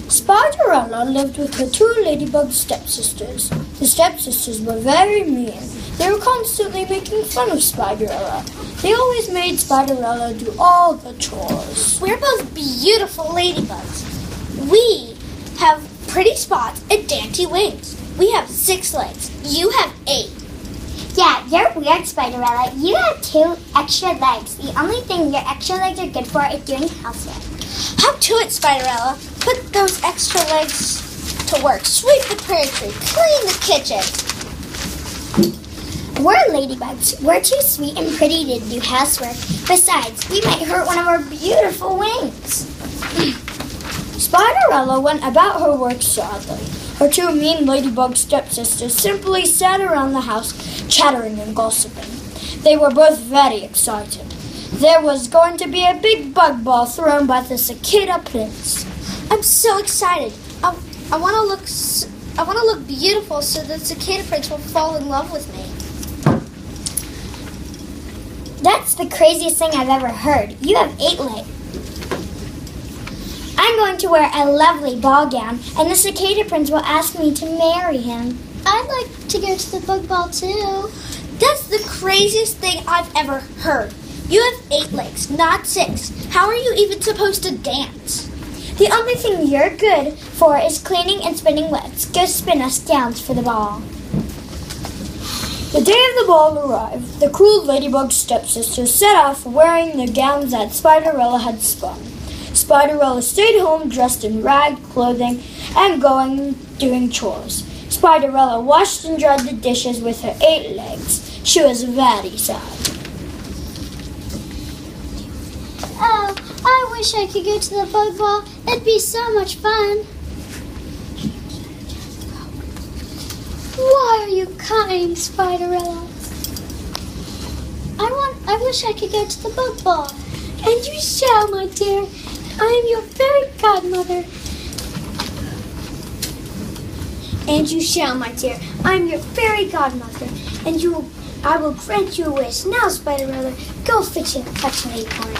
Spiderella lived with her two ladybug stepsisters. The stepsisters were very mean. They were constantly making fun of Spiderella. They always made Spiderella do all the chores. We're both beautiful ladybugs. We have pretty spots and dainty wings. We have 6 legs. You have 8. Yeah, you're weird, Spiderella. You have 2 extra legs. The only thing your extra legs are good for is doing housework. Hop to it, Spiderella. Put those extra legs to work. Sweep the prairie tree. Clean the kitchen. We're ladybugs. We're too sweet and pretty to do housework. Besides, we might hurt one of our beautiful wings. Spiderella went about her work sadly. Her two mean ladybug stepsisters simply sat around the house, chattering and gossiping. They were both very excited. There was going to be a big bug ball thrown by the cicada prince. I'm so excited. I want to look beautiful so the cicada prince will fall in love with me. That's the craziest thing I've ever heard. You have 8 legs. I'm going to wear a lovely ball gown, and the cicada prince will ask me to marry him. I'd like to go to the bug ball too. That's the craziest thing I've ever heard. You have 8 legs, not 6. How are you even supposed to dance? The only thing you're good for is cleaning and spinning webs. Go spin us gowns for the ball. The day of the ball arrived. The cruel ladybug stepsisters set off wearing the gowns that Spiderella had spun. Spiderella stayed home dressed in ragged clothing and doing chores. Spiderella washed and dried the dishes with her 8 legs. She was very sad. Oh, I wish I could go to the bug ball. It'd be so much fun. Why are you crying, Spiderella? I wish I could go to the bug ball. And you shall, my dear. I am your fairy godmother. And you shall, my dear. I am your fairy godmother. And I will grant you a wish. Now, Spiderella, go fetch an acorn.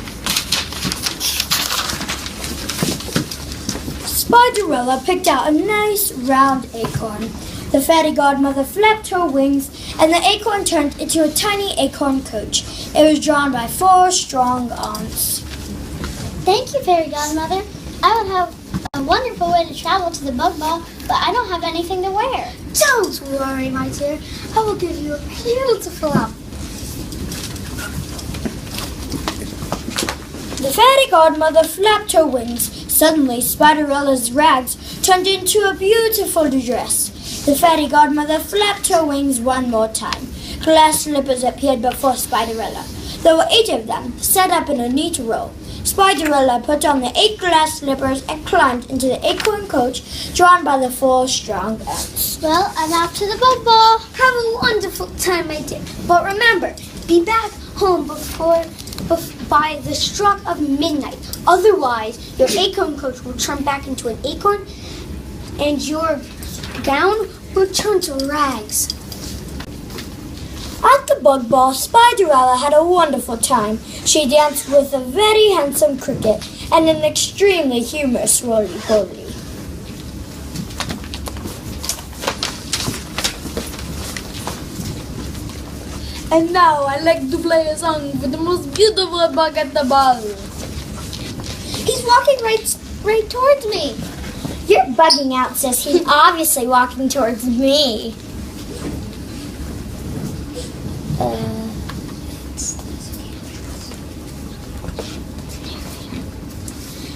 Spiderella picked out a nice round acorn. The fairy godmother flapped her wings, and the acorn turned into a tiny acorn coach. It was drawn by 4 strong arms. Thank you, fairy godmother. I would have a wonderful way to travel to the bug ball, but I don't have anything to wear. Don't worry, my dear. I will give you a beautiful outfit. The fairy godmother flapped her wings. Suddenly, Spiderella's rags turned into a beautiful dress. The fairy godmother flapped her wings one more time. Glass slippers appeared before Spiderella. There were 8 of them, set up in a neat row. Spiderella put on the 8 glass slippers and climbed into the acorn coach drawn by the 4 strong arms. Well, I'm off to the bug ball. Have a wonderful time, my dear. But remember, be back home by the stroke of midnight. Otherwise, your acorn coach will turn back into an acorn, and your gown will turn to rags. At the bug ball, Spiderella had a wonderful time. She danced with a very handsome cricket and an extremely humorous roly-poly. And now I like to play a song for the most beautiful bug at the ball. He's walking right towards me. You're bugging out, sis. He's obviously walking towards me.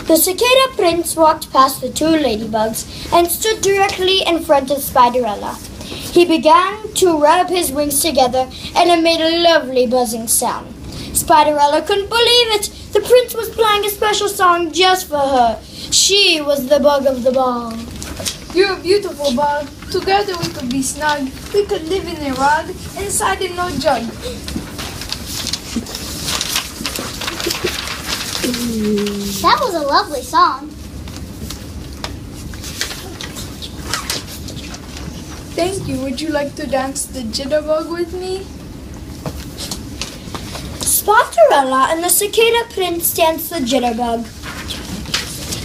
The cicada prince walked past the 2 ladybugs and stood directly in front of Spiderella. He began to rub his wings together, and it made a lovely buzzing sound. Spiderella couldn't believe it. The prince was playing a special song just for her. She was the bug of the ball. You're a beautiful bug. Together we could be snug. We could live in a rug, inside in no jug. That was a lovely song. Thank you. Would you like to dance the jitterbug with me? Spiderella and the cicada prince danced the jitterbug.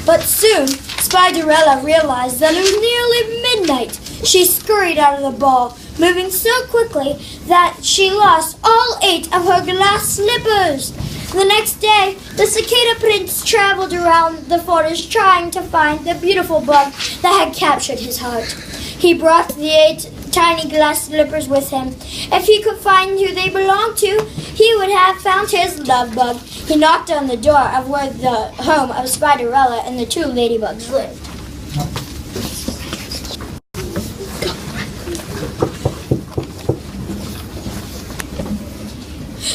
But soon, Spiderella realized that it was nearly midnight. She scurried out of the ball, moving so quickly that she lost all 8 of her glass slippers. The next day, the cicada prince traveled around the forest trying to find the beautiful bug that had captured his heart. He brought the 8 tiny glass slippers with him. If he could find who they belonged to, he would have found his love bug. He knocked on the door of where the home of Spiderella and the 2 ladybugs lived.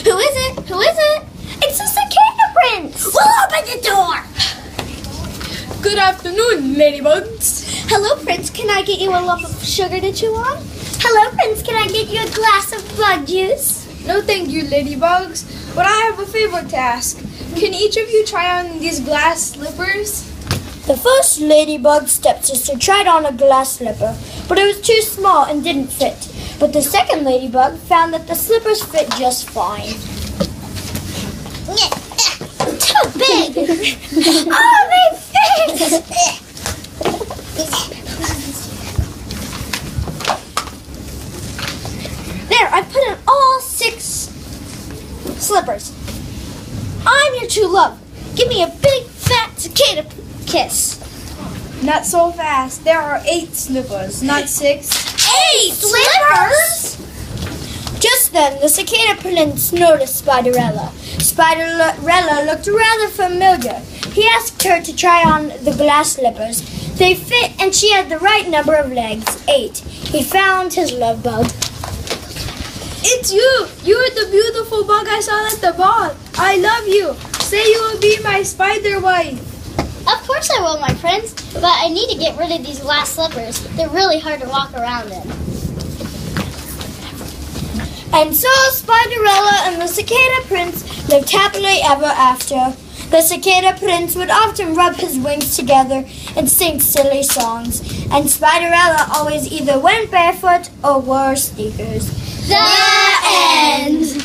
Who is it? Who is it? It's the cicada prince. We'll open the door. Good afternoon, ladybugs. Hello, Prince. Can I get you a lump of sugar to chew on? Hello, Prince. Can I get you a glass of bug juice? No, thank you, ladybugs. But I have a favor to ask. Can each of you try on these glass slippers? The first ladybug stepsister tried on a glass slipper, but it was too small and didn't fit. But the second ladybug found that the slippers fit just fine. Too big. Oh, they fit. There, I put in all 6 slippers. I'm your true love. Give me a big fat cicada kiss. Not so fast. There are 8 slippers, not 6. 8 slippers? Just then, the cicada prince noticed Spiderella. Spiderella looked rather familiar. He asked her to try on the glass slippers. They fit, and she had the right number of legs, 8. He found his love bug. It's you! You're the beautiful bug I saw at the ball. I love you. Say you will be my spider wife. Of course I will, my friends. But I need to get rid of these glass slippers. They're really hard to walk around in. And so Spiderella and the cicada prince lived happily ever after. The cicada prince would often rub his wings together and sing silly songs, and Spiderella always either went barefoot or wore sneakers. The end.